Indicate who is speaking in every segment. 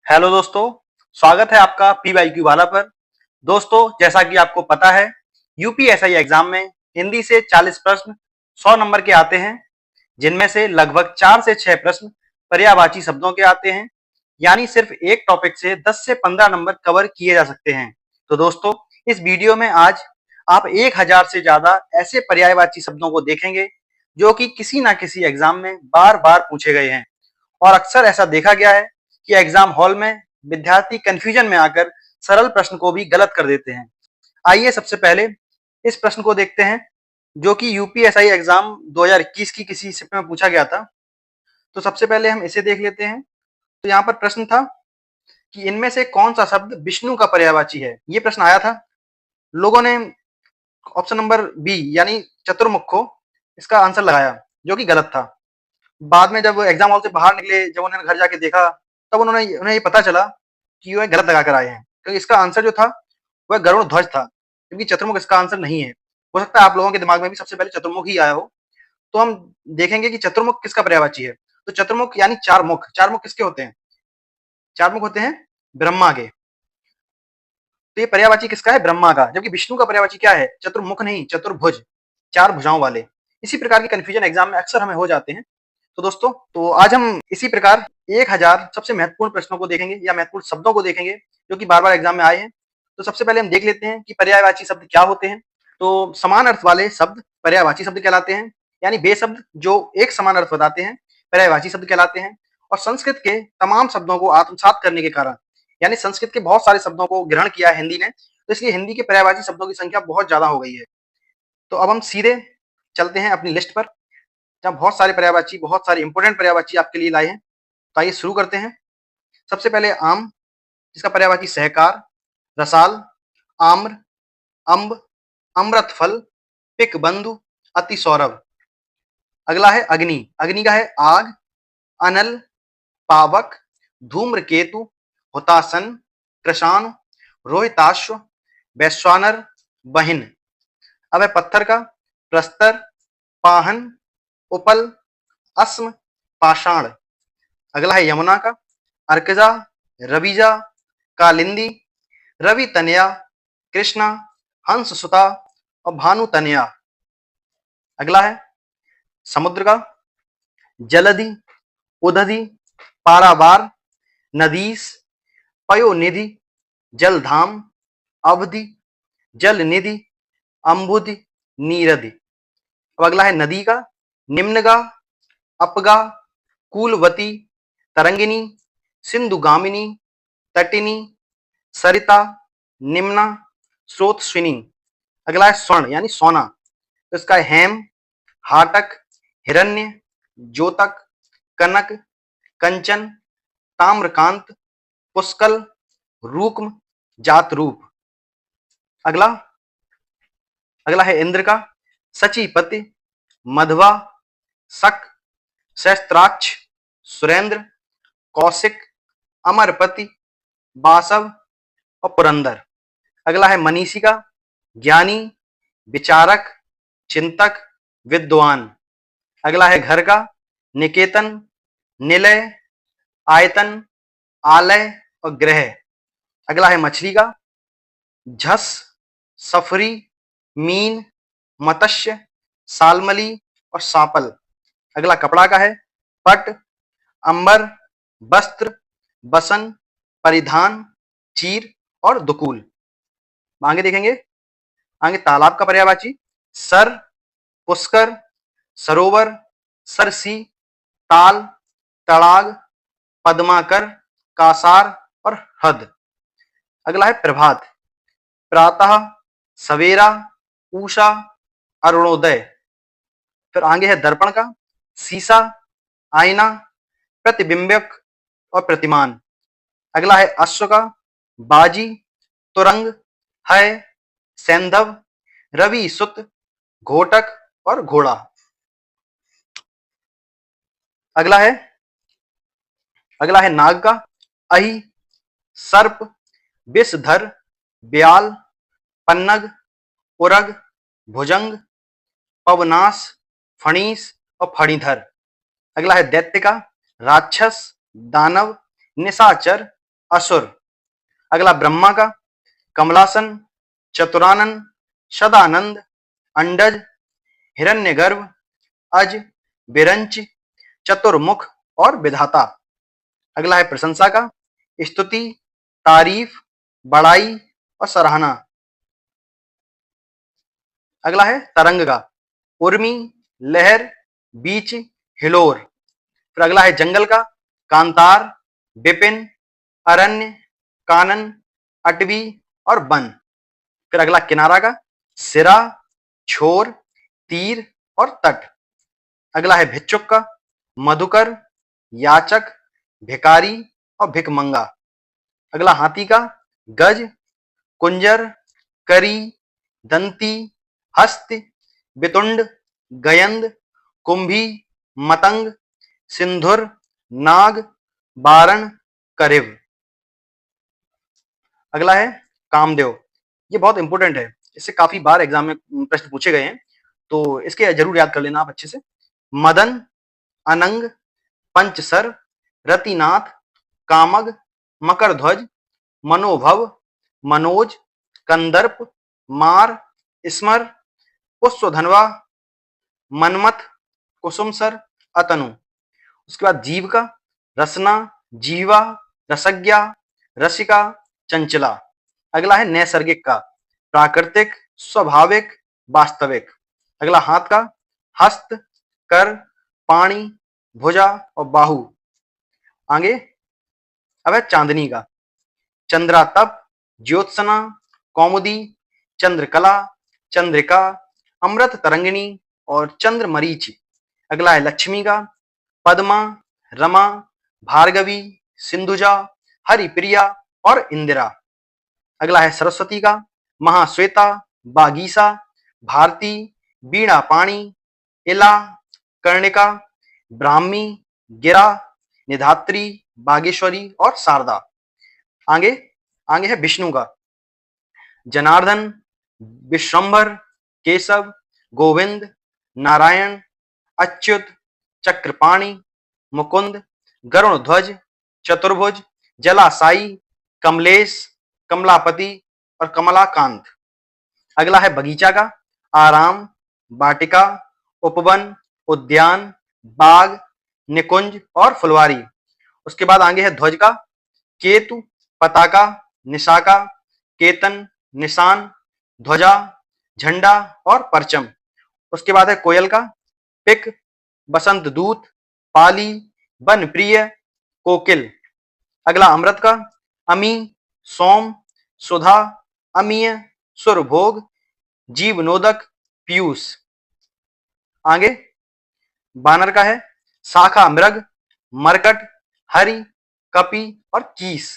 Speaker 1: Hello दोस्तों, स्वागत है आपका पीवाईक्यू वाला पर। दोस्तों, जैसा कि आपको पता है, यूपीएसआई एग्जाम में हिंदी से 40 प्रश्न 100 नंबर के आते हैं, जिनमें से लगभग 4 से 6 प्रश्न पर्यायवाची शब्दों के आते हैं। यानी सिर्फ एक टॉपिक से 10 से 15 नंबर कवर किए जा सकते हैं। तो दोस्तों, इस वीडियो में आज आप 1000 से ज्यादा ऐसे पर्यायवाची शब्दों को देखेंगे जो कि किसी ना किसी एग्जाम में बार बार पूछे गए हैं। और अक्सर ऐसा देखा गया है कि एग्जाम हॉल में विद्यार्थी कंफ्यूजन में आकर सरल प्रश्न को भी गलत कर देते हैं। आइए सबसे पहले इस प्रश्न को देखते हैं, जो कि यूपीएसआई एग्जाम 2021 की किसी शिफ्ट में पूछा गया था। तो सबसे पहले हम इसे देख लेते हैं। तो यहाँ पर प्रश्न था कि इनमें से कौन सा शब्द विष्णु का पर्यायवाची है। ये प्रश्न आया था। लोगों ने ऑप्शन नंबर बी यानी चतुर्मुख को इसका आंसर लगाया, जो कि गलत था। बाद में जब एग्जाम हॉल से बाहर निकले, जब उन्होंने घर जाके देखा, तब उन्हें ये पता चला कि वह गलत लगा कर आए हैं, क्योंकि इसका आंसर जो था वह गरुड़ ध्वज था, क्योंकि चतुर्मुख इसका आंसर नहीं है। हो सकता है आप लोगों के दिमाग में भी सबसे पहले चतुर्मुख ही आया हो। तो हम देखेंगे कि चतुर्मुख किसका पर्यायवाची है। तो चतुर्मुख यानी चार मुख। चार मुख किसके होते हैं? चार मुख होते हैं ब्रह्मा के। तो ये पर्यायवाची किसका है? ब्रह्मा का। जबकि विष्णु का पर्यायवाची क्या है? चतुर्मुख नहीं, चतुर्भुज, चार भुजाओं वाले। इसी प्रकार के कंफ्यूजन एग्जाम में अक्सर हमें हो जाते हैं। तो दोस्तों, तो आज हम इसी प्रकार 1000 सबसे महत्वपूर्ण प्रश्नों को देखेंगे या महत्वपूर्ण शब्दों को देखेंगे जो कि बार बार एग्जाम में आए हैं। तो सबसे पहले हम देख लेते हैं कि पर्यायवाची शब्द क्या होते हैं। तो समान अर्थ वाले शब्द पर्यायवाची शब्द कहलाते हैं, यानी बे शब्द जो एक समान अर्थ बताते हैं पर्यायवाची शब्द कहलाते हैं। और संस्कृत के तमाम शब्दों को आत्मसात करने के कारण, यानी संस्कृत के बहुत सारे शब्दों को ग्रहण किया है हिंदी ने, तो इसलिए हिंदी के पर्यायवाची शब्दों की संख्या बहुत ज्यादा हो गई है। तो अब हम सीधे चलते हैं अपनी लिस्ट पर, जहाँ बहुत सारे पर्यायवाची, बहुत सारे इंपोर्टेंट पर्यायवाची आपके लिए लाए हैं। तो आइए शुरू करते हैं। सबसे पहले आम, जिसका पर्यायवाची सहकार, रसाल, आम्र, अम्ब, अमृत फल, पिक बंधु, अति सौरभ। अगला है अग्नि। अग्नि का है आग, अनल, पावक, धूम्रकेतु, हुतासन, कृषाण, रोहिताश्व, वैश्वानर, बहिन। अब है पत्थर का प्रस्तर, पाहन, उपल, अस्म, पाषाण। अगला है यमुना का अर्कजा, रविजा, कालिंदी, रवि तनया, कृष्णा, हंस सुता और भानु तनया। अगला है समुद्र का जलधि, उदधि, पारावार, नदीस, पयोनिधि, जलधाम, अवधि, जल निधि, अम्बुधि, नीरधि। अब अगला है नदी का निम्नगा, अपगा, कूलवती, तरंगिनी, सिंधुगामिनी, तटिनी, सरिता, निम्ना, स्रोतस्विनी। अगला है स्वर्ण यानी सोना। तो इसका है हेम, हाटक, हिरण्य, ज्योतक, कनक, कंचन, ताम्रकांत, पुष्कल, रूक्म, जातरूप। अगला अगला है इंद्र का सचीपति, मधवा, शक, सहस्त्राक्ष, सुरेंद्र, कौशिक, अमरपति, बासव और पुरंदर। अगला है मनीषी का ज्ञानी, विचारक, चिंतक, विद्वान। अगला है घर का निकेतन, निलय, आयतन, आलय और ग्रह। अगला है मछली का झस, सफरी, मीन, मत्स्य, सालमली और सापल। अगला कपड़ा का है पट, अंबर, वस्त्र, बसन, परिधान, चीर और दुकूल। आगे देखेंगे, आगे तालाब का पर्यायवाची सर, पुष्कर, सरोवर, सरसी, ताल, तड़ाग, पद्माकर, कासार और हद। अगला है प्रभात, प्रातः, सवेरा, उषा, अरुणोदय। फिर आगे है दर्पण का शीशा, आईना, प्रतिबिंबक और प्रतिमान। अगला है अश्व का बाजी, तुरंग, है, सैंधव, रवि सुत, घोटक और घोड़ा। अगला है नाग का अहि, सर्प, विषधर, ब्याल, पन्नग, उरग, भुजंग, पवनाश, फणीस और फणीधर। अगला है दैत्य का राक्षस, दानव, निशाचर, असुर। अगला ब्रह्मा का कमलासन, चतुरानन, सदानंद, अंडज, हिरण्यगर्भ, अज, बिरंच, चतुर्मुख और विधाता। अगला है प्रशंसा का स्तुति, तारीफ, बड़ाई और सराहना। अगला है तरंग का उर्मी, लहर, बीच, हिलोर। फिर अगला है जंगल का कांतार, विपिन, अरण्य, कानन, अटवी और वन। फिर अगला किनारा का सिरा, छोर, तीर और तट। अगला है भिक्षुक का मधुकर, याचक, भिकारी और भिकमंगा। अगला हाथी का गज, कुंजर, करी, दंती, हस्त, वितुंड, गयंद, कुंभी, मतंग, सिंधुर, नाग, बारण, करिव। अगला है कामदेव। ये बहुत इंपॉर्टेंट है, इससे काफी बार एग्जाम में प्रश्न पूछे गए हैं, तो इसके जरूर याद कर लेना आप अच्छे से। मदन, अनंग, पंचसर, रतिनाथ, कामग, मकरध्वज, मनोभव, मनोज, कंदर्प, मार, स्मर, पुष्पधनवा, मनमथ, कुसुमसर, अतनु। उसके बाद जीव का रसना, जीवा, रसज्ञा, रसिका, चंचला। अगला है नैसर्गिक का प्राकृतिक, स्वाभाविक, वास्तविक। अगला हाथ का हस्त, कर, पाणी, भुजा और बाहु। आगे अब है चांदनी का चंद्रातप, ज्योत्सना, कौमुदी, चंद्रकला, चंद्रिका, अमृत तरंगिणी और चंद्रमरीचि। अगला है लक्ष्मी का पद्मा, रमा, भार्गवी, सिंधुजा, हरिप्रिया और इंदिरा। अगला है सरस्वती का महाश्वेता, बागीसा, भारती, वीणा पाणी, इला, कर्णिका, ब्राह्मी, गिरा, निधात्री, बागेश्वरी और शारदा। आगे आगे है विष्णु का जनार्दन, विश्वंभर, केशव, गोविंद, नारायण, अच्युत, चक्रपाणी, मुकुंद, गरुणध्वज, चतुर्भुज, जलासाई, कमलेश, कमलापति और कमलाकांत। अगला है बगीचा का आराम, वाटिका, उपवन, उद्यान, बाग, निकुंज और फुलवारी। उसके बाद आगे है ध्वज का केतु, पताका, निशाका, केतन, निशान, ध्वजा, झंडा और परचम। उसके बाद है कोयल का पिक, बसंत दूत, पाली, वन प्रिय, कोकिल। अगला अमृत का अमी, सोम, सुधा, अमीय, सुरभोग, जीवनोदक, पीयूष। आगे बानर का है शाखा मृग, मरकट, हरि, कपि और कीस।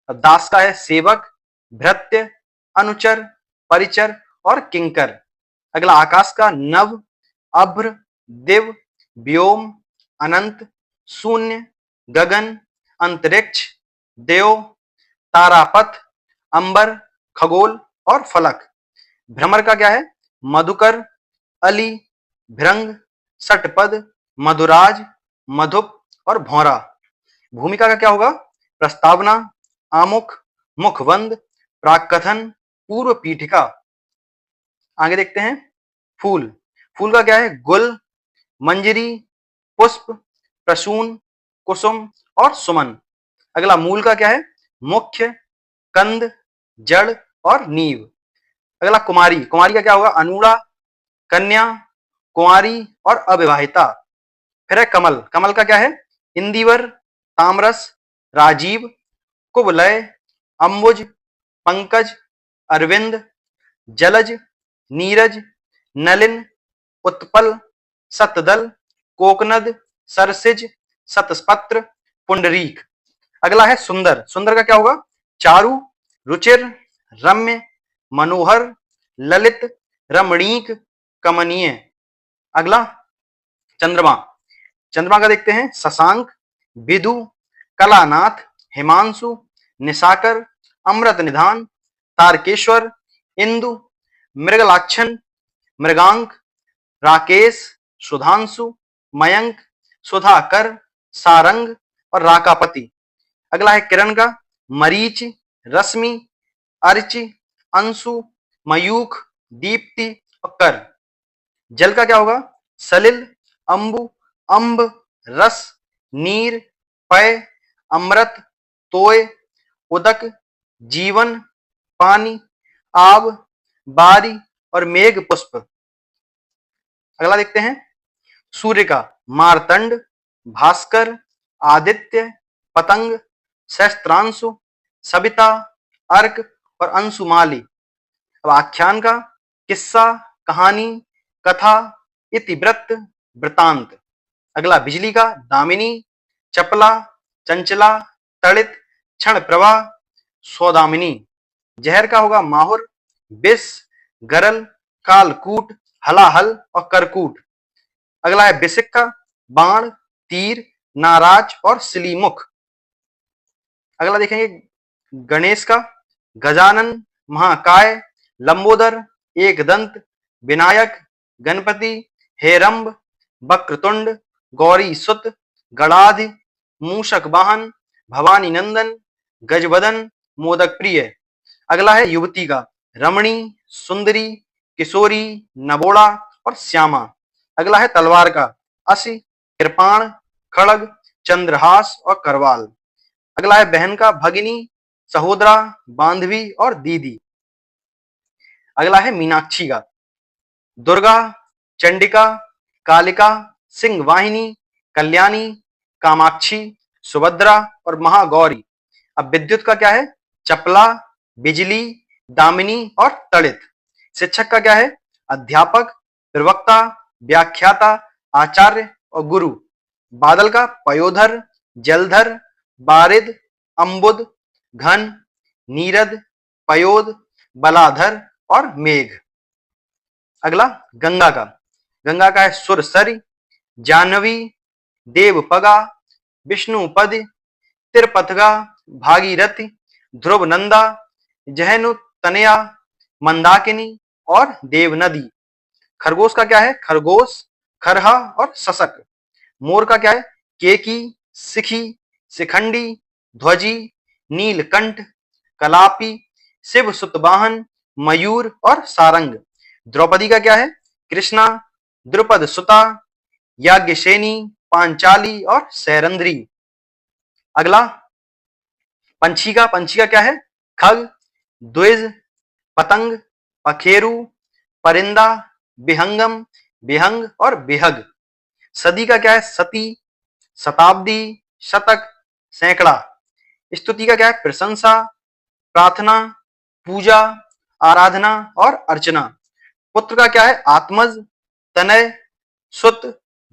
Speaker 1: दास का है सेवक, भृत्य, अनुचर, परिचर और किंकर। अगला आकाश का नभ, अभ्र, दिव, व्योम, अनंत, शून्य, गगन, अंतरिक्ष, देव, तारापथ, अंबर, खगोल और फलक। भ्रमर का क्या है मधुकर, अली, भृंग, सटपद, मधुराज, मधुप और भौरा। भूमिका का क्या होगा प्रस्तावना, आमुख, मुखबंद, प्राककथन, पूर्व पीठिका। आगे देखते हैं फूल। फूल का क्या है गुल, मंजरी, पुष्प, प्रसून, कुसुम और सुमन। अगला मूल का क्या है मुख्य, कंद, जड़ और नींव। अगला कुमारी। कुमारी का क्या होगा अनूढ़ा, कन्या, कुंवारी और अविवाहिता। फिर है कमल। कमल का क्या है इंदिवर, तामरस, राजीव, कुवलय, अंबुज, पंकज, अरविंद, जलज, नीरज, नलिन, उत्पल, सतदल, कोकनद, सरसिज, शतपत्र, पुंडरीक। अगला है सुंदर। सुंदर का क्या होगा चारु, रुचिर, रम्य, मनोहर, ललित, रमणीक, कमनीय। अगला चंद्रमा। चंद्रमा का देखते हैं शशांक, विदु, कलानाथ, हिमांशु, निशाकर, अमृत निधान, तारकेश्वर, इंदु, मृगलाक्षण, मृगांक, राकेश, सुधांशु, मयंक, सुधाकर, सारंग और राकापति। अगला है किरण का मरीच, रश्मि, अर्च, अंशु, मयूख, दीप्ति और कर। जल का क्या होगा? सलिल, अंबु, अंब, रस, नीर, पय, अमृत, तोय, उदक, जीवन, पानी, आब, बारी और मेघ पुष्प। अगला देखते हैं। सूर्य का मारतंड, भास्कर, आदित्य, पतंग, सहस्त्रांशु, सविता, अर्क और अंशुमाली। अब आख्यान का किस्सा, कहानी, कथा, इतिवृत्त, वृतांत। अगला बिजली का दामिनी, चपला, चंचला, तड़ित, क्षण प्रभा, सौदामिनी। जहर का होगा माहुर, विष, गरल, कालकूट, हलाहल और करकूट। अगला है बिसिक का बाण, तीर, नाराज और सिलीमुख। अगला देखेंगे गणेश का गजानन, महाकाय, लंबोदर, एकदंत, विनायक, गणपति, हेरंब, वक्रतुंड, गौरी सुत, गणाधि, मूषक वाहन, भवानी नंदन, गजवदन, मोदक प्रिय। अगला है युवती का रमणी, सुंदरी, किशोरी, नबोड़ा और श्यामा। अगला है तलवार का असी, कृपाण, खड़ग, चंद्रहास और करवाल। अगला है बहन का भगिनी, सहोदरा, बांधवी और दीदी। अगला है मीनाक्षी का दुर्गा, चंडिका, कालिका, सिंह वाहिनी, कल्याणी, कामाक्षी, सुभद्रा और महागौरी। अब विद्युत का क्या है? चपला, बिजली, दामिनी और तड़ित। शिक्षक का क्या है? अध्यापक, प्रवक्ता, व्याख्याता, आचार्य और गुरु। बादल का पयोधर, जलधर, बारिद, अम्बुद, घन, नीरद, पयोद, बलाधर और मेघ। अगला गंगा का है सुरसरी, जानवी, देवपगा, विष्णुपद, तिरपथगा, भागीरथी, ध्रुव नंदा, जहनु तनया, मंदाकिनी और देवनदी। खरगोश का क्या है? खरगोश, खरहा और सशक। मोर का क्या है? केकी, सिखी, शिखंडी, ध्वजी, नीलकंठ, कलापी, शिव सुतवाहन, मयूर और सारंग। द्रौपदी का क्या है? कृष्णा, द्रुपद सुता, याज्ञसेनी, पांचाली और सैरंध्री। अगला पंछी का क्या है? खग, द्विज, पतंग, पखेरु, परिंदा, विहंगम, विहंग और विहग। सदी का क्या है? सती, शताब्दी, शतक, सैकड़ा। स्तुति का क्या है? प्रशंसा, प्रार्थना, पूजा, आराधना और अर्चना। पुत्र का क्या है? आत्मज, तनय, सुत,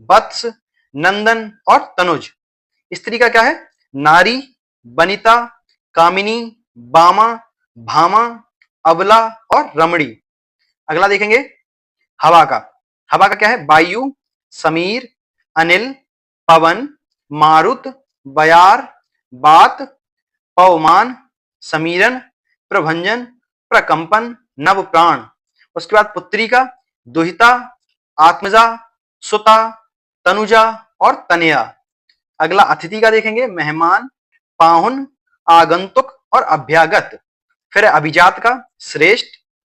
Speaker 1: वत्स, नंदन और तनुज। स्त्री का क्या है? नारी, वनिता, कामिनी, बामा, भामा, अबला और रमणी। अगला देखेंगे हवा का क्या है? वायु, समीर, अनिल, पवन, मारुत, बयार, बात, पवमान, समीरन, प्रभंजन, प्रकंपन, नव प्राण। उसके बाद पुत्री का दुहिता, आत्मजा, सुता, तनुजा और तनया। अगला अतिथि का देखेंगे मेहमान, पाहुन, आगंतुक और अभ्यागत। फिर अभिजात का श्रेष्ठ,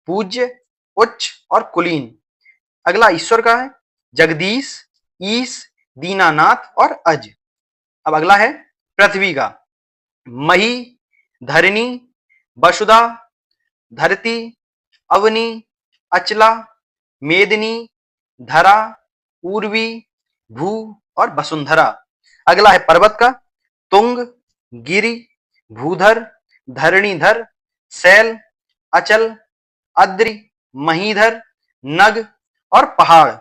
Speaker 1: पूज्य, उच्च और कुलीन। अगला ईश्वर का है जगदीश, ईश, दीनानाथ और अज। अब अगला है पृथ्वी का मही, धरणी, वसुधा, धरती, अवनी, अचला, मेदिनी, धरा, उर्वी, भू और वसुंधरा। अगला है पर्वत का तुंग, गिरि, भूधर, धरणीधर, शैल, अचल, अद्रि, महीधर, नग और पहाड़।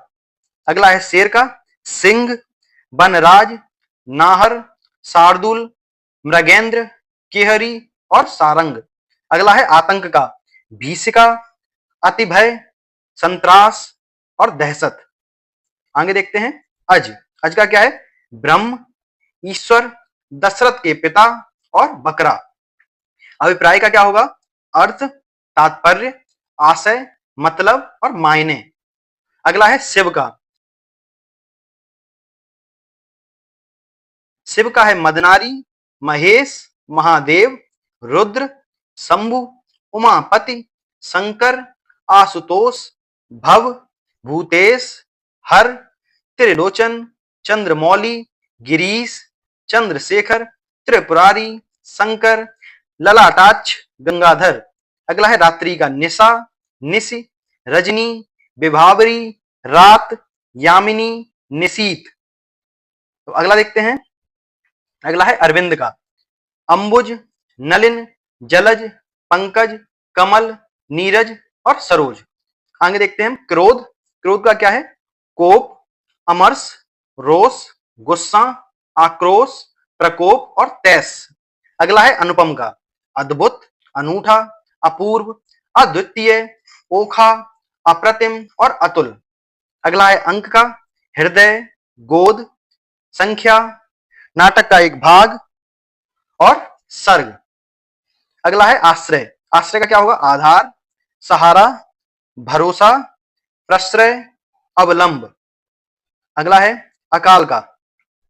Speaker 1: अगला है शेर का सिंह, वनराज, नाहर, शार्दुल, मृगेंद्र, केहरी और सारंग। अगला है आतंक का भीषिका, अतिभय, संत्रास और दहशत। आगे देखते हैं अज का क्या है? ब्रह्म, ईश्वर, दशरथ के पिता और बकरा। अभिप्राय का क्या होगा? अर्थ, तात्पर्य, आशय, मतलब और मायने। अगला है शिव का है मदनारी, महेश, महादेव, रुद्र, शंभु, उमापति, शंकर, आशुतोष, भव, भूतेश, हर, त्रिलोचन, चंद्रमौली, गिरीश, चंद्रशेखर, त्रिपुरारी, शंकर, ललाटाक्ष, गंगाधर। अगला है रात्रि का निशा, निशि, रजनी, विभावरी, रात, यामिनी, निशीत। तो अगला देखते हैं, अगला है अरविंद का, अंबुज, नलिन, जलज, पंकज, कमल, नीरज और सरोज। आगे देखते हैं क्रोध। क्रोध का क्या है, कोप, अमर्ष, रोष, गुस्सा, आक्रोश, प्रकोप और तेज। अगला है अनुपम का, अद्भुत, अनूठा, अपूर्व, अद्वितीय, ओखा, अप्रतिम और अतुल। अगला है अंक का, हृदय, गोद, संख्या, नाटक का एक भाग और सर्ग। अगला है आश्रय। आश्रय का क्या होगा, आधार, सहारा, भरोसा, प्रश्रय, अवलंब। अगला है अकाल का।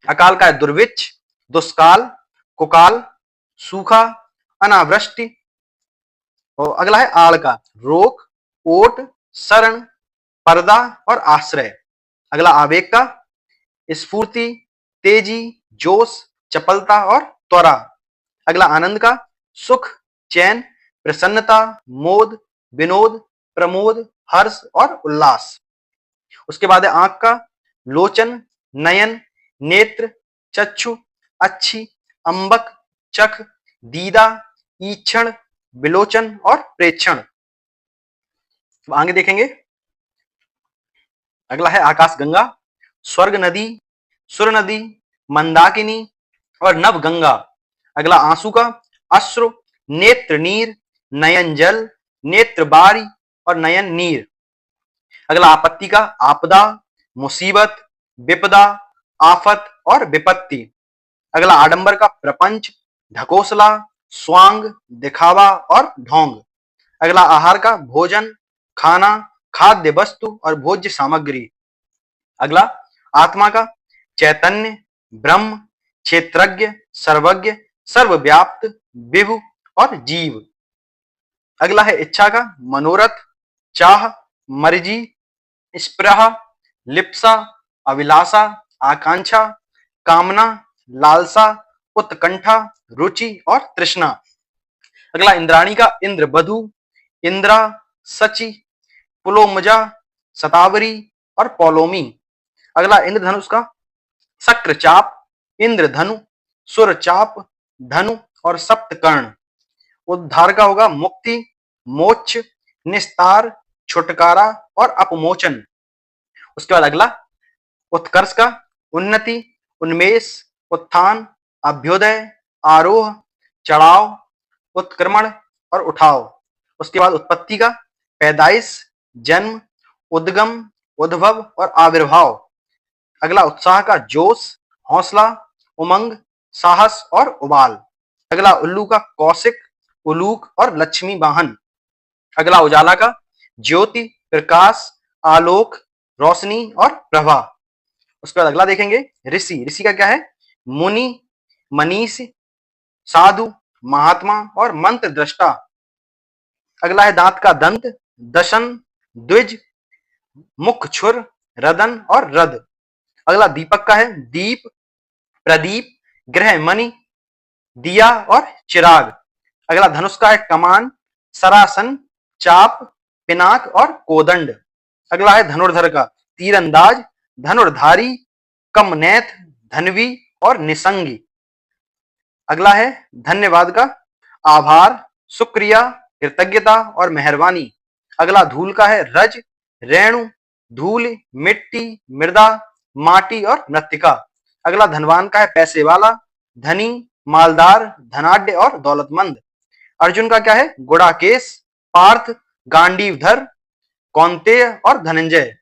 Speaker 1: अकाल का है दुर्भिक्ष, दुष्काल, कुकाल, सूखा, अनावृष्टि। और अगला है आड़ का, रोक, ओट, शरण, पर्दा और आश्रय। अगला आवेग का, स्फूर्ति, तेजी, जोश, चपलता और त्वरा। अगला आनंद का, सुख, चैन, प्रसन्नता, मोद, विनोद, प्रमोद, हर्ष और उल्लास। उसके बाद है आंख का, लोचन, नयन, नेत्र, चक्षु, अच्छी, अंबक, चख, दीदा, ईक्षण, विलोचन और प्रेक्षण। आगे देखेंगे, अगला है आकाश गंगा, स्वर्ग नदी, सुर नदी, मंदाकिनी और नव गंगा। अगला आंसू का, अश्रु, नेत्र नीर, नयन जल, नेत्र बारी और नयन नीर। अगला आपत्ति का, आपदा, मुसीबत, विपदा, आफत और विपत्ति। अगला आडंबर का, प्रपंच, ढकोसला, स्वांग, दिखावा और ढोंग। अगला आहार का, भोजन, खाना, खाद्य वस्तु और भोज्य सामग्री। अगला आत्मा का, चैतन्य, ब्रह्म, क्षेत्रज्ञ, सर्वज्ञ, सर्वव्याप्त, विभु और जीव। अगला है इच्छा का, मनोरथ, चाह, मर्जी, स्पृहा, लिप्सा, अभिलाषा, आकांक्षा, कामना, लालसा, उत्कंठा, रुचि और तृष्णा। अगला इंद्राणी का, इंद्र बधु, इंद्रा, सची, पुलोमजा, सतावरी और पौलोमी। अगला इंद्रधनुष का, शक्र चाप, इंद्रधनु, सुर चाप, धनु और सप्तकर्ण। उद्धार का होगा मुक्ति, मोक्ष, निस्तार, छुटकारा और अपमोचन। उसके बाद अगला उत्कर्ष का, उन्नति, उन्मेष, उत्थान, अभ्युदय, आरोह, चढ़ाव, उत्क्रमण और उठाव। उसके बाद उत्पत्ति का, पैदाइश, जन्म, उद्गम, उद्भव और आविर्भाव। अगला उत्साह का, जोश, हौसला, उमंग, साहस और उबाल। अगला उल्लू का, कौशिक, उलूक और लक्ष्मी वाहन। अगला उजाला का, ज्योति, प्रकाश, आलोक, रोशनी और प्रभा। उसके बाद अगला देखेंगे ऋषि। ऋषि का क्या है, मुनि, मनीष, साधु, महात्मा और मंत्र दृष्टा। अगला है दांत का, दंत, दशन, द्विज, मुख, छुर, रदन और रद। अगला दीपक का है, दीप, प्रदीप, ग्रह, मणि, दिया और चिराग। अगला धनुष का है, कमान, सरासन, चाप, पिनाक और कोदंड। अगला है धनुर्धर का, तीरंदाज, धनुर्धारी, कमनेथ, धनवी और निसंगी। अगला है धन्यवाद का, आभार, शुक्रिया, कृतज्ञता और मेहरबानी। अगला धूल का है, रज, रेणु, धूल, मिट्टी, मृदा, माटी और मृत्तिका। अगला धनवान का है, पैसे वाला, धनी, मालदार, धनाढ्य और दौलतमंद। अर्जुन का क्या है, गुड़ाकेश, पार्थ, गांडीवधर, कौंतेय और धनंजय।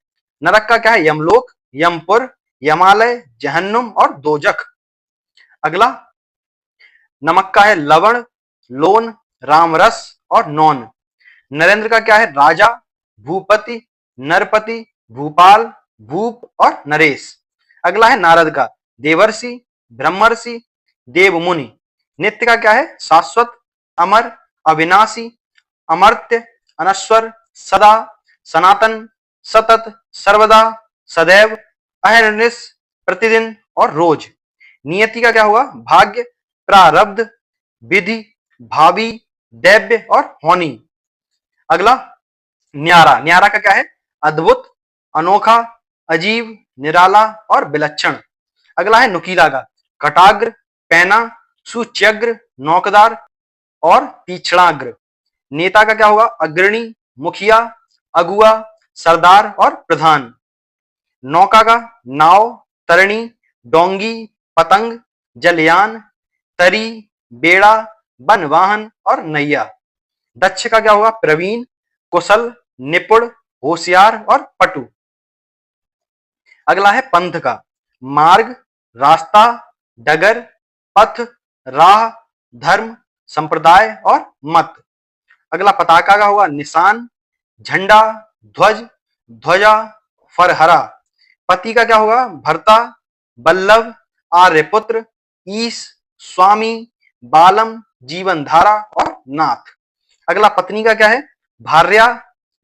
Speaker 1: नरक का क्या है, यमलोक, यमपुर, यमालय, जहन्नुम और दोजख। अगला नमक का है, लवण, लोन, रामरस और नौन। नरेंद्र का क्या है, राजा, भूपति, नरपति, भूपाल, भूप और नरेश। अगला है नारद का, देवर्षि, ब्रह्मर्षि, देवमुनि। नित्य का क्या है, शाश्वत, अमर, अविनाशी, अमर्त्य, अनश्वर, सदा, सनातन, सतत, सर्वदा, सदैव, अहर्निश, प्रतिदिन और रोज। नियति का क्या होगा? भाग्य, प्रारब्ध, विधि, भावी, दैव्य और होनी। अगला न्यारा, न्यारा का क्या है? अद्भुत, अनोखा, अजीब, निराला और विलक्षण। अगला है नुकीला का कटाग्र, पैना, सुच्यग्र, नौकदार और तीक्ष्णाग्र। नेता का क्या होगा? अग्रणी, मुखिया, अगुआ, सरदार और प्रधान। नौका का नाव, तरणी, डोंगी, पतंग, जलयान, तरी, बेड़ा, वन वाहन और नैया। दक्ष का क्या होगा? प्रवीण, कुशल, निपुण, होशियार और पटु। अगला है पंथ का मार्ग, रास्ता, डगर, पथ, राह, धर्म, संप्रदाय और मत। अगला पताका का होगा निशान, झंडा, ध्वज, ध्वजा, फरहरा। पति का क्या होगा? भर्ता, बल्लभ, आर्यपुत्र, ईश, स्वामी, बालम, जीवन धारा और नाथ। अगला पत्नी का क्या है? भार्या,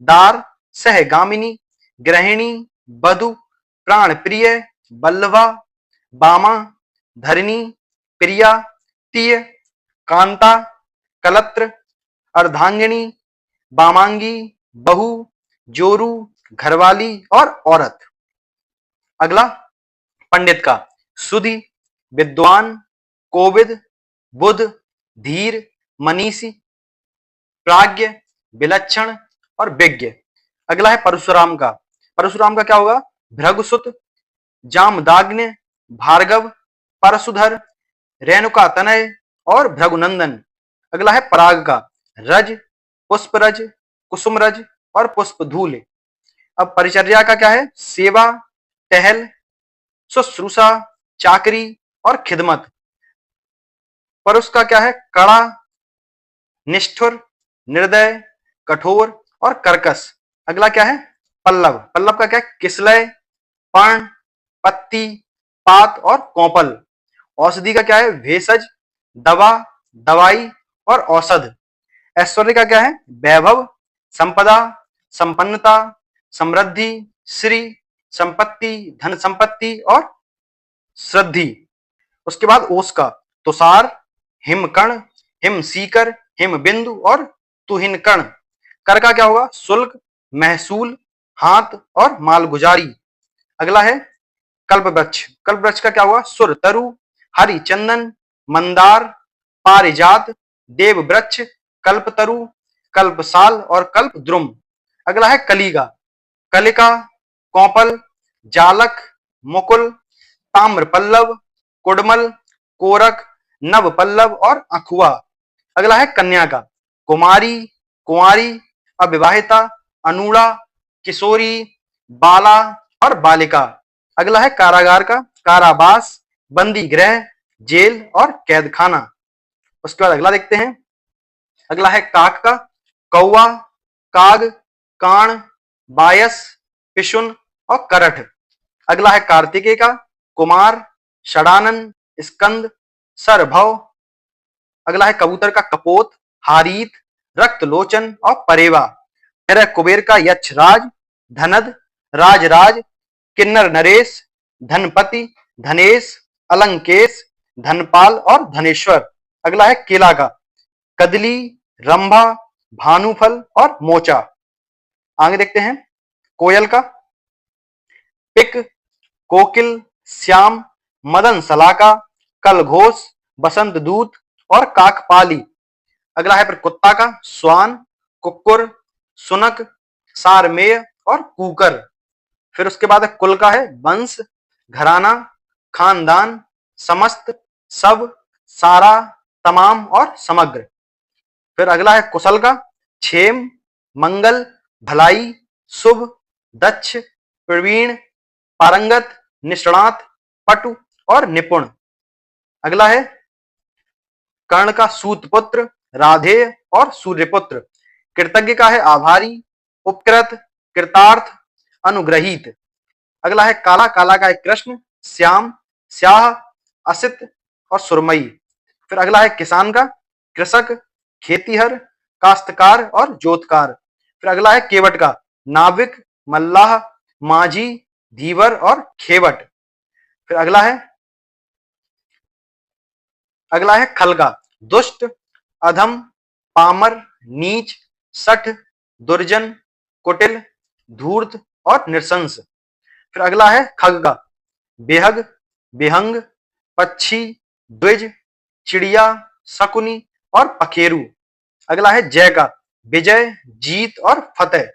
Speaker 1: दार, सहगामिनी, गृहिणी, बधु, प्राण प्रिय, बल्लभा, बामा, धरणी, प्रिया, तीय, कांता, कलत्र, अर्धांगिनी, बामांगी, बहु, जोरू, घरवाली और औरत। अगला पंडित का सुधि, विद्वान, कोविद, बुध, धीर, मनीषी, प्राज्ञ, विलक्षण और विज्ञ। अगला है परशुराम का, परशुराम का क्या होगा? भृगुसुत, जामदाग्न्य, भार्गव, परशुधर, रेणुका तनय और भृगुनंदन। अगला है पराग का रज, पुष्परज, कुसुमरज और पुष्पधूल। अब परिचर्या का क्या है? सेवा, टहल, शुश्रूषा, चाकरी और खिदमत। परुष का क्या है? कड़ा, निष्ठुर, निर्दय, कठोर और कर्कश। अगला क्या है? पल्लव, पल्लव का क्या है? किसलय, पर्ण, पत्ती, पात और कोंपल। औषधि का क्या है? भेषज, दवा, दवाई और औषध। ऐश्वर्य का क्या है? वैभव, संपदा, संपन्नता, समृद्धि, श्री, संपत्ति, धन संपत्ति और श्रद्धि। उसके बाद ओस का तुषार, हिमकण, हिमसीकर, हिमबिंदु और तुहिनकण। कर का क्या होगा? शुल्क, महसूल, हाथ और मालगुजारी। अगला है कल्पवृक्ष, कल्पवृक्ष का क्या होगा? सुर तरु, हरिचंदन, मंदार, पारिजात, देववृक्ष, कल्पतरु, कल्पसाल और कल्पद्रुम। अगला है कलिका, कलिका, कौपल, जालक, मुकुल, ताम्रपल्लव, कुडमल, कोरक, नवपल्लव और अखुआ। अगला है कन्या का कुमारी, कुंवारी, अविवाहिता, अनूढ़ा, किशोरी, बाला और बालिका। अगला है कारागार का कारावास, बंदी गृह, जेल और कैद खाना। उसके बाद अगला देखते हैं। अगला है काक का कौवा, काग, काण, बायस, पिशुन और करठ। अगला है कार्तिकेय का कुमार, षडानन, स्कंद, सरभव। अगला है कबूतर का कपोत, हारीत, रक्तलोचन और परेवा। फिर है कुबेर का यक्षराज, धनद, राजराज, किन्नर नरेश, धनपति, धनेश, अलंकेश, धनपाल और धनेश्वर। अगला है केला का कदली, रंभा, भानुफल और मोचा। आगे देखते हैं कोयल का पिक, कोकिल, श्याम, मदन सलाका, कलघोष, बसंत दूत और काकपाली। अगला है फिर कुत्ता का स्वान, कुक्कुर, सुनक, सारमेय और कूकर। फिर उसके बाद कुल का है वंश, घराना, खानदान, समस्त, सब, सारा, तमाम और समग्र। फिर अगला है कुशल का क्षेम, मंगल, भलाई, शुभ, दक्ष, प्रवीण, पारंगत, निष्णात, पटु और निपुण। अगला है कर्ण का सूतपुत्र, राधेय और सूर्यपुत्र। कृतज्ञ का है आभारी, उपकृत, कृतार्थ, अनुग्रहीत। अगला है काला, काला का है कृष्ण, श्याम, स्याह, असित और सुरमई। फिर अगला है किसान का कृषक, खेतीहर, काश्तकार और जोतकार। फिर अगला है केवट का, नाविक, मल्लाह, माझी, धीवर और खेवट। फिर अगला है खल का, दुष्ट, अधम, पामर, नीच, सठ, दुर्जन, कुटिल, धूर्त और नृशंस। फिर अगला है खग का, बेहग, बेहंग, पक्षी, द्विज, चिड़िया, शकुनी और पखेरु। अगला है जय का, विजय, जीत और फतेह।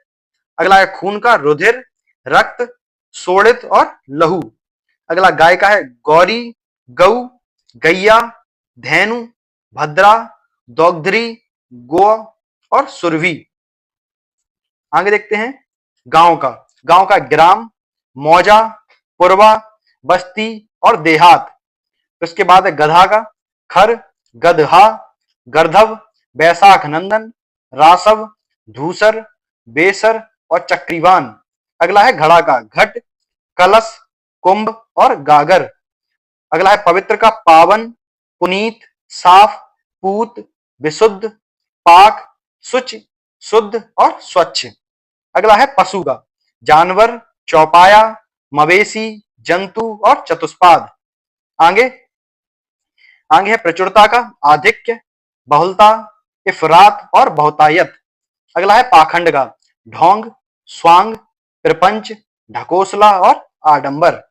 Speaker 1: अगला है खून का, रुधिर, रक्त, शोणित और लहू। अगला गाय का है गौरी, गऊ, गैया, धेनु, भद्रा, दौग्धरी, गो और सुरभि। आगे देखते हैं गांव का, गांव का ग्राम, मौजा, पुरवा, बस्ती और देहात। उसके बाद है गधा का, खर, गदहा, गर्धव, बैसाख नंदन, रासव, धूसर, बेसर और चक्रीवान। अगला है घड़ा का, घट, कलश, कुंभ और गागर। अगला है पवित्र का, पावन, पुनीत, साफ, पूत, विशुद्ध, पाक, शुचि, शुद्ध और स्वच्छ। अगला है पशु का, जानवर, चौपाया, मवेशी, जंतु और चतुष्पाद। आगे आगे है प्रचुरता का, आधिक्य, बहुलता, इफरात और बहुतायत। अगला है पाखंड का, ढोंग, स्वांग, प्रपंच, ढकोसला और आडंबर।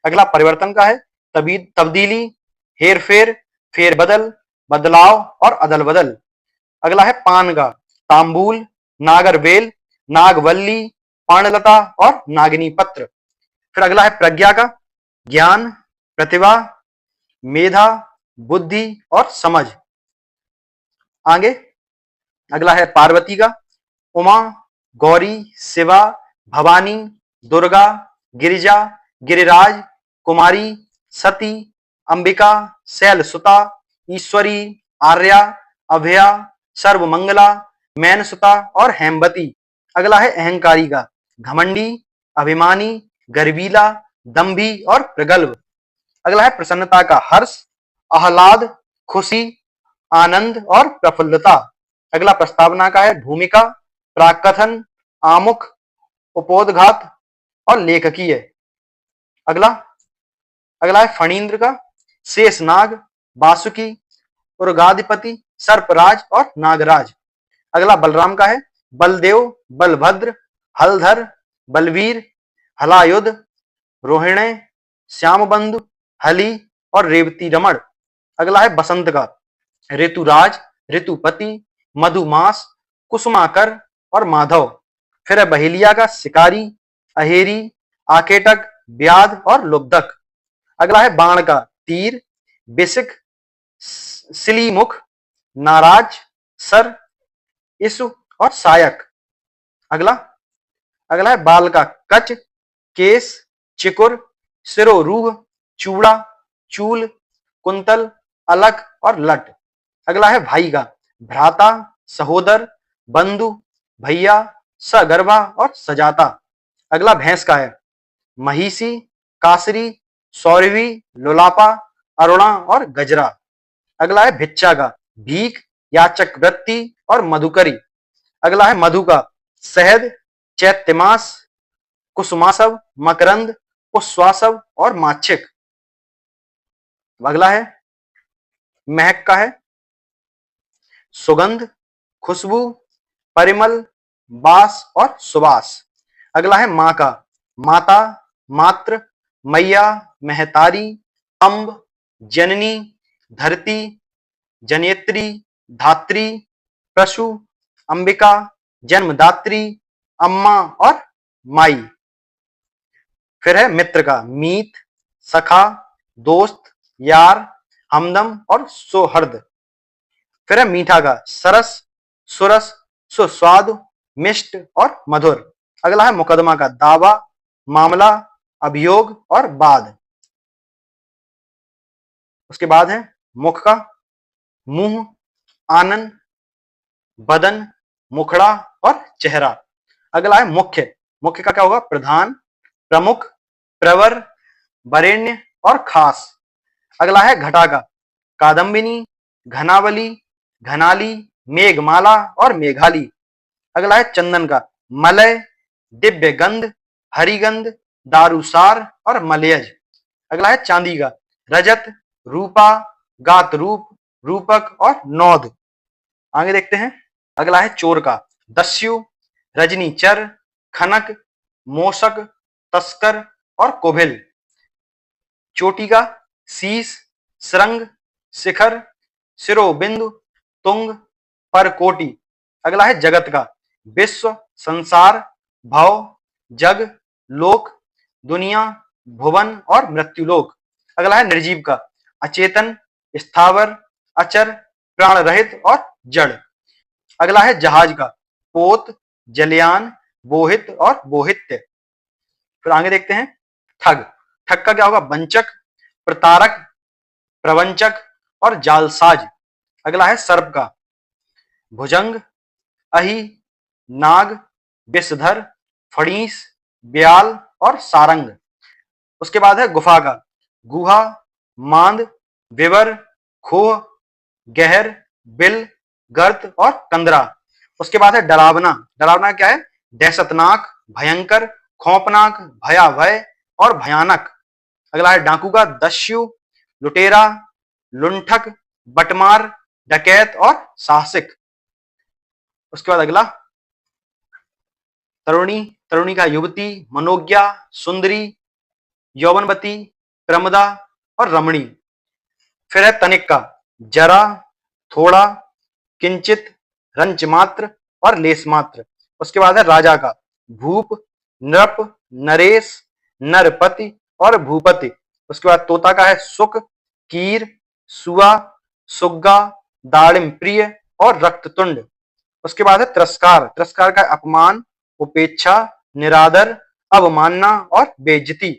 Speaker 1: अगला परिवर्तन का है, तब्दीली, हेरफेर, फेरबदल, बदलाव और अदल बदल। अगला है पान का, तांबूल, नागरवेल, नागवल्ली, पाणलता और नागिनी पत्र। फिर अगला है प्रज्ञा का, ज्ञान, प्रतिभा, मेधा, बुद्धि और समझ। आगे अगला है पार्वती का, उमा, गौरी, शिवा, भवानी, दुर्गा, गिरिजा, गिरिराज, कुमारी, सती, अंबिका, शैलसुता, ईश्वरी, आर्या, अभया, सर्वमंगला, मैनसुता और हेमवती। अगला है अहंकारी का, घमंडी, अभिमानी, गर्वीला, दंभी और प्रगल्भ। अगला है प्रसन्नता का, हर्ष, आह्लाद, खुशी, आनंद और प्रफुल्लता। अगला प्रस्तावना का है, भूमिका, प्राकथन, आमुख, उपोद्घात और लेखकीय। अगला अगला है फणींद्र का, शेषनाग, वासुकी, उर्गाधिपति, सर्पराज और नागराज। अगला बलराम का है, बलदेव, बलभद्र, हलधर, बलवीर, हलायुध, रोहिणे, श्यामबंधु, हली और रेवती रमण। अगला है बसंत का, ऋतुराज, ऋतुपति, मधुमास, कुसुमाकर और माधव। फिर है बहेलिया का, शिकारी, अहेरी, आकेटक, व्याध और लुब्धक। अगला है बाण का, तीर, बिसिक, सिलीमुख, नाराज, सर, इसु और सायक। अगला अगला है बाल का, कच, केस, चिकुर, सिरोरूह, चूड़ा, चूल, कुंतल, अलक और लट। अगला है भाई का, भ्राता, सहोदर, बंधु, भैया, सगर्भा और सजाता। अगला भैंस का है, महिषी, कासरी, सौरवी, लोलापा, अरुणा और गजरा। अगला है भिक्षा का, भीख, याचक वृत्ति और मधुकरी। अगला है मधु का, शहद, चैत्यमास, कुसुमासव, मकरंद, उच्छ्वासव और माच्छिक। अगला है महक का है, सुगंध, खुशबू, परिमल, बास और सुबास। अगला है मां का, माता, मात्र, मैया, महतारी, अम्ब, जननी, धरती, जनेत्री, धात्री, पशु, अंबिका, जन्मदात्री, अम्मा और माई। फिर है मित्र का, मीत, सखा, दोस्त, यार, हमदम और सौहर्द। फिर है मीठा का, सरस, सुरस, सुस्वादु, मिष्ट और मधुर। अगला है मुकदमा का, दावा, मामला, अभियोग और वाद। उसके बाद है मुख का, मुंह, आनन, बदन, मुखड़ा और चेहरा। अगला है मुख्य, मुख्य का क्या होगा, प्रधान, प्रमुख, प्रवर, वरेण्य और खास। अगला है घटा का, कादम्बिनी, घनावली, घनाली, मेघमाला और मेघाली। अगला है चंदन का मलय, दिव्य गंध, हरिगंध, दारूसार और मलयज। अगला है चांदी का रजत, रूपा, गात रूप, रूपक और नौद। आगे देखते हैं। अगला है चोर का दस्यु, रजनीचर, खनक, मोशक, तस्कर और कोभिल। चोटी का शीश, श्रृंग, शिखर, शिरोबिंदु, तुंग, परकोटि। अगला है जगत का विश्व, संसार, भव, जग, लोक, दुनिया, भुवन और मृत्युलोक। अगला है निर्जीव का अचेतन, स्थावर, अचर, प्राण रहित और जड़। अगला है जहाज का पोत, जलयान, बोहित और बोहित्य। फिर आगे देखते हैं ठग। ठग का क्या होगा वंचक, प्रतारक, प्रवंचक और जालसाज। अगला है सर्प का भुजंग, अहि, नाग, विषधर, फणीस, ब्याल और सारंग। उसके बाद है गुफा का गुहा, मांद, विवर, खोह, गहर, बिल, गर्त और कंदरा। उसके बाद है डरावना। डरावना क्या है दहशतनाक, भयंकर, खौफनाक, भयावह और भयानक। अगला है डाकू का दस्यु, लुटेरा, लुंठक, बटमार, डकैत और साहसिक। उसके बाद अगला तरुणी। तरुणी का युवती, मनोज्ञा, सुंदरी, यौवनवती, प्रमदा और रमणी। फिर है तनिक का जरा, थोड़ा, किंचित, रंच मात्र और लेस मात्र। उसके बाद है राजा का भूप, नृप, नरेश, नरपति और भूपति। उसके बाद तोता का है सुक, कीर, सुआ, सुग्गा, दाड़िम प्रिय और रक्ततुंड। उसके बाद है तिरस्कार। तिरस्कार का अपमान, उपेक्षा, निरादर, अवमानना और बेइज्जती।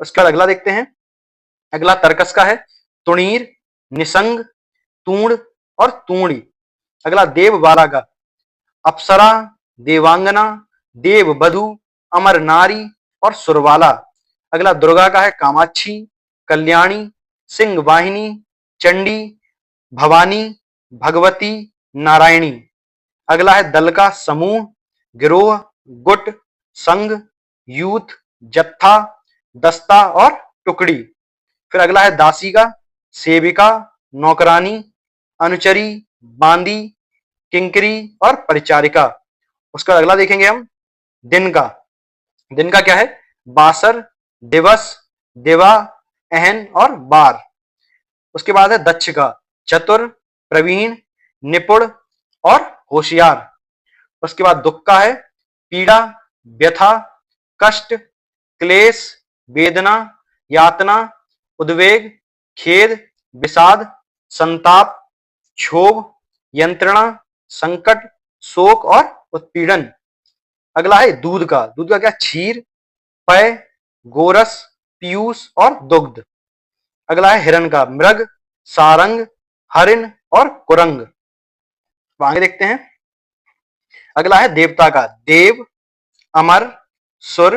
Speaker 1: उसके बाद अगला देखते हैं। अगला तर्कस का है तुणीर, निसंग, तूण और तूणी। अगला देव बाला का अप्सरा, देवांगना, देव बधु, अमर नारी और सुरवाला। अगला दुर्गा का है कामाक्षी, कल्याणी, सिंह वाहिनी, चंडी, भवानी, भगवती, नारायणी। अगला है दल का समूह, गिरोह, गुट, संघ, यूथ, जत्था, दस्ता और टुकड़ी। फिर अगला है दासी का सेविका, नौकरानी, अनुचरी, बांदी, किंकरी और परिचारिका। उसका अगला देखेंगे हम दिन का। दिन का क्या है बासर, दिवस, दिवा, अहन और बार। उसके बाद है दक्ष का चतुर, प्रवीण, निपुण और होशियार। उसके बाद दुख का है पीड़ा, व्यथा, कष्ट, क्लेश, वेदना, यातना, उद्वेग, खेद, विषाद, संताप, क्षोभ, यंत्रणा, संकट, शोक और उत्पीड़न। अगला है दूध का। दूध का क्या क्षीर, पय, गोरस, पीयूष और दुग्ध। अगला है हिरण का मृग, सारंग, हरिण और कुरंग। आगे देखते हैं। अगला है देवता का देव, अमर, सुर,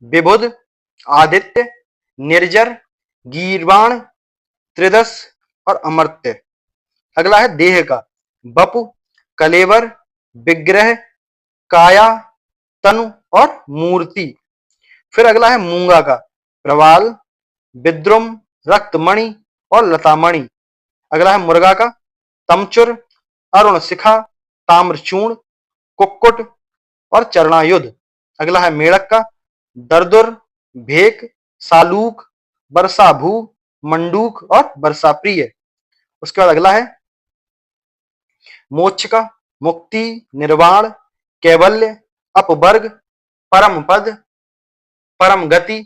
Speaker 1: विबुध, आदित्य, निर्जर, गीर्वाण, त्रिदश और अमर्त्य। अगला है देह का बपु, कलेवर, विग्रह, काया, तनु और मूर्ति। फिर अगला है मूंगा का प्रवाल, विद्रुम, रक्तमणि और लतामणि। अगला है मुर्गा का तमचुर, अरुण शिखा, ताम्रचूर्ण, कुक्कुट और चरणायुध। अगला है मेढक का दरदुर, भेक, सालूक, वर्षाभू, मंडूक और वर्षाप्रिय। उसके बाद अगला है मोक्ष का मुक्ति, निर्वाण, कैवल्य, अपवर्ग, परम पद, परम गति,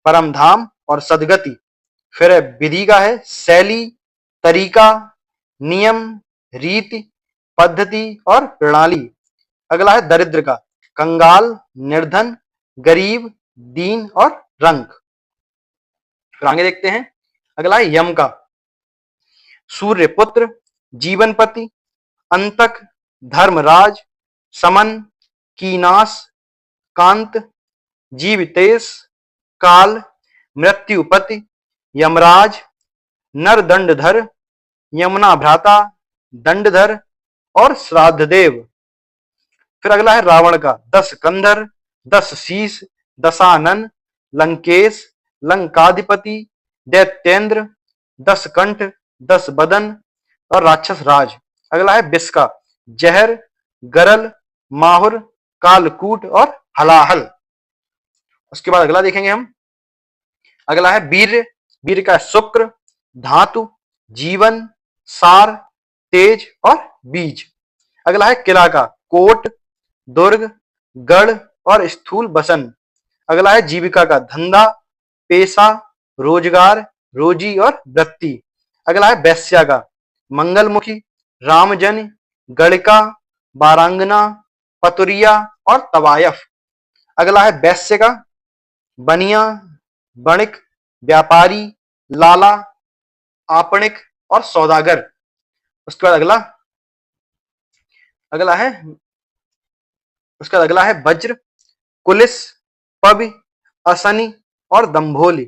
Speaker 1: परम धाम और सदगति। फिर विधि का है शैली, तरीका, नियम, रीति, पद्धति और प्रणाली। अगला है दरिद्र का कंगाल, निर्धन, गरीब, दीन और रंक। फिर आगे देखते हैं। अगला है यम का सूर्यपुत्र, जीवनपति, अंतक, धर्मराज, समन, कीनास, कांत, जीवितेश, काल, मृत्युपति, यमराज, नरदंडधर, यमुना भ्राता, दंडधर और श्राद्धदेव। फिर अगला है रावण का, 10 कंधर, 10 शीश, दशानन, लंकेश, लंकाधिपति, दैत्येंद्र, 10 कंठ, 10 बदन और राक्षस राज। अगला है विष का, जहर, गरल, माहुर, कालकूट और हलाहल। उसके बाद अगला देखेंगे हम, अगला है वीर्य। वीर्य का शुक्र, धातु, जीवन, सार, तेज और बीज। अगला है किला का, कोट, दुर्ग, गढ़ और स्थूल बसन। अगला है जीविका का, धंधा, पेशा, रोजगार, रोजी और वृत्ति। अगला है वैश्या का, मंगलमुखी, रामजन, गणिका, बारांगना, पतुरिया और तवायफ। अगला है वैश्य का, बनिया, बणिक, व्यापारी, लाला, आपणिक और सौदागर। उसके बाद अगला है वज्र, कुलिस, पवि, असनी और दंभोली।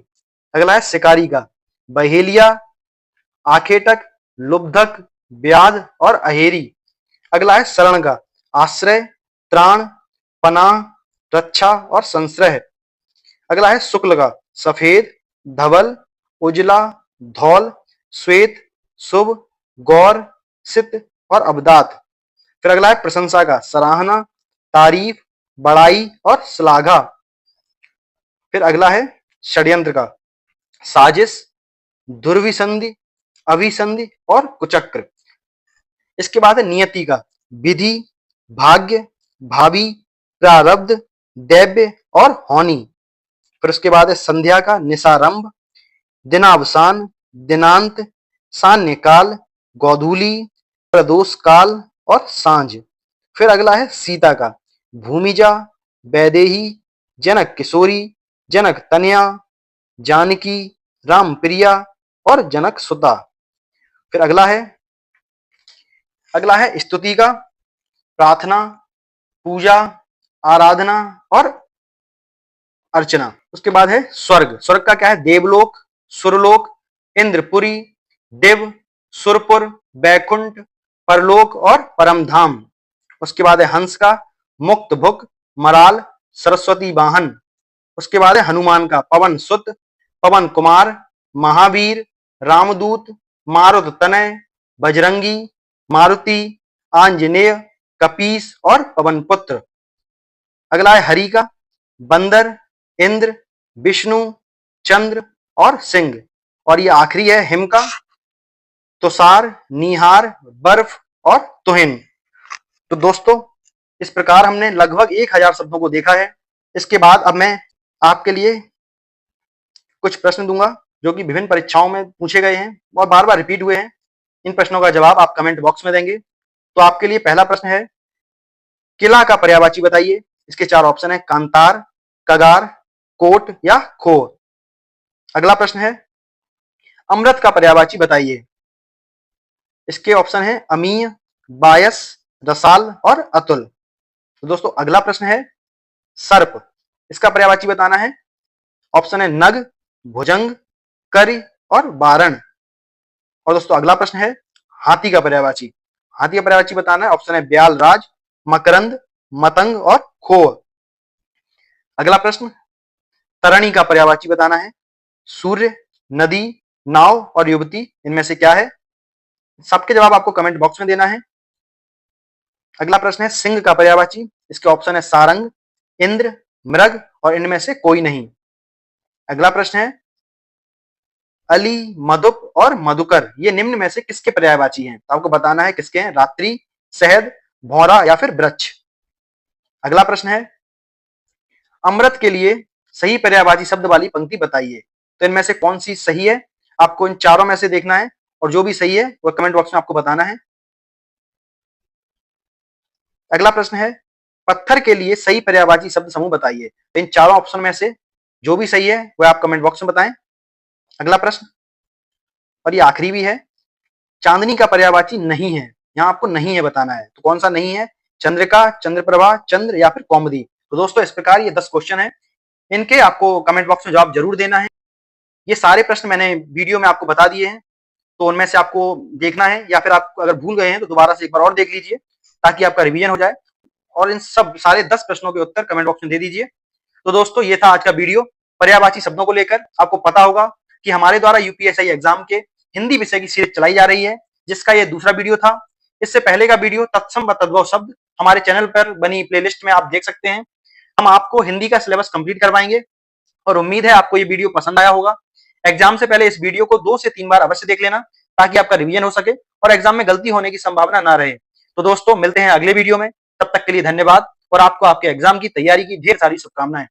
Speaker 1: अगला है शिकारी का, बहेलिया, आखेटक, लुब्धक, व्याध और अहेरी। अगला है शरण का, आश्रय, त्राण, पनाह, रक्षा और संश्रय। अगला है शुक्ल का, सफेद, धवल, उजला, धौल, श्वेत, शुभ, गौर, सित और अबदात। फिर अगला है प्रशंसा का, सराहना, तारीफ, बड़ाई और श्लाघा। फिर अगला है षड्यंत्र का, साजिश, दुर्विसंधि, अभिसंधि और कुचक्र। इसके बाद है नियति का, विधि, भाग्य, भावी, प्रारब्ध, दैव्य और होनी। फिर उसके बाद है संध्या का, निशारंभ, दिनावसान, दिनांत, सान्य काल, गोधूली, प्रदोष काल और सांझ। फिर अगला है सीता का, भूमिजा, वैदेही, जनक किशोरी, जनक तनया, जानकी, राम प्रिया और जनक सुता। फिर अगला है स्तुति का, प्रार्थना, पूजा, आराधना और अर्चना। उसके बाद है स्वर्ग। स्वर्ग का क्या है, देवलोक, सुरलोक, इंद्रपुरी, दिव, सुरपुर, बैकुंठ, परलोक और परमधाम। उसके बाद है हंस का, मुक्त भुक, मराल, सरस्वती वाहन। उसके बाद है हनुमान का, पवन सुत, पवन कुमार, महावीर, रामदूत, मारुत तनय, बजरंगी, मारुति, आंजनेय, कपीस और पवन पुत्र। अगला है हरि का, बंदर, इंद्र, विष्णु, चंद्र और सिंह। और ये आखिरी है हिम का, तुषार, निहार, बर्फ और तुहिन। तो दोस्तों इस प्रकार हमने लगभग 1000 शब्दों को देखा है। इसके बाद अब मैं आपके लिए कुछ प्रश्न दूंगा जो कि विभिन्न परीक्षाओं में पूछे गए हैं और बार बार रिपीट हुए हैं। इन प्रश्नों का जवाब आप कमेंट बॉक्स में देंगे। तो आपके लिए पहला प्रश्न है, किला का पर्यायवाची बताइए। इसके 4 ऑप्शन है, कांतार, कगार, कोट या खो। अगला प्रश्न है, अमृत का पर्यायवाची बताइए। इसके ऑप्शन है, अमीय, बायस, रसाल और अतुल। तो दोस्तों अगला प्रश्न है, सर्प, इसका पर्यायवाची बताना है। ऑप्शन है, नग, भुजंग, करि और बारण। और दोस्तों अगला प्रश्न है, हाथी का पर्यायवाची। हाथी का पर्यायवाची बताना है। ऑप्शन है, ब्याल, राज, मकरंद, मतंग और खो। अगला प्रश्न, तरणी का पर्यायवाची बताना है। सूर्य, नदी, नाव और युवती, इनमें से क्या है? सबके जवाब आपको कमेंट बॉक्स में देना है। अगला प्रश्न है, सिंह का पर्यायवाची। इसके ऑप्शन है, सारंग, इंद्र, मृग और इनमें से कोई नहीं। अगला प्रश्न है, अली, मधुप और मधुकर, ये निम्न में से किसके पर्यायवाची हैं? तो आपको बताना है किसके हैं, रात्रि, शहद, भौरा या फिर वृक्ष। अगला प्रश्न है, अमृत के लिए सही पर्यायवाची शब्द वाली पंक्ति बताइए। तो इनमें से कौन सी सही है? आपको इन चारों में से देखना है और जो भी सही है वह कमेंट बॉक्स में आपको बताना है। अगला प्रश्न है, पत्थर के लिए सही पर्यायवाची शब्द समूह बताइए। तो इन चारों ऑप्शन में से जो भी सही है वह आप कमेंट बॉक्स में बताएं। अगला प्रश्न, और ये आखिरी भी है, चांदनी का पर्यायवाची नहीं है। यहां आपको नहीं है बताना है। तो कौन सा नहीं है? चंद्रिका, चंद्रप्रभा, चंद्र या फिर कौमुदी। तो दोस्तों इस प्रकार ये 10 क्वेश्चन है, इनके आपको कमेंट बॉक्स में जवाब जरूर देना है। ये सारे प्रश्न मैंने वीडियो में आपको बता दिए हैं। तो उनमें से आपको देखना है, या फिर आप अगर भूल गए हैं तो दोबारा से एक बार और देख लीजिए ताकि आपका रिवीजन हो जाए, और इन सब सारे 10 प्रश्नों के उत्तर कमेंट बॉक्स में दे दीजिए। तो दोस्तों ये था आज का वीडियो पर्यायवाची शब्दों को लेकर। आपको पता होगा कि हमारे द्वारा यूपीएससी एग्जाम के हिंदी विषय की सीरीज चलाई जा रही है, जिसका ये दूसरा वीडियो था। इससे पहले का वीडियो तत्सम व तद्भव शब्द हमारे चैनल पर बनी प्लेलिस्ट में आप देख सकते हैं। हम आपको हिंदी का सिलेबस कंप्लीट करवाएंगे और उम्मीद है आपको ये वीडियो पसंद आया होगा। एग्जाम से पहले इस वीडियो को 2 से 3 बार अवश्य देख लेना ताकि आपका रिवीजन हो सके और एग्जाम में गलती होने की संभावना ना रहे। तो दोस्तों मिलते हैं अगले वीडियो में, तब तक के लिए धन्यवाद और आपको आपके एग्जाम की तैयारी की ढेर सारी शुभकामनाएं।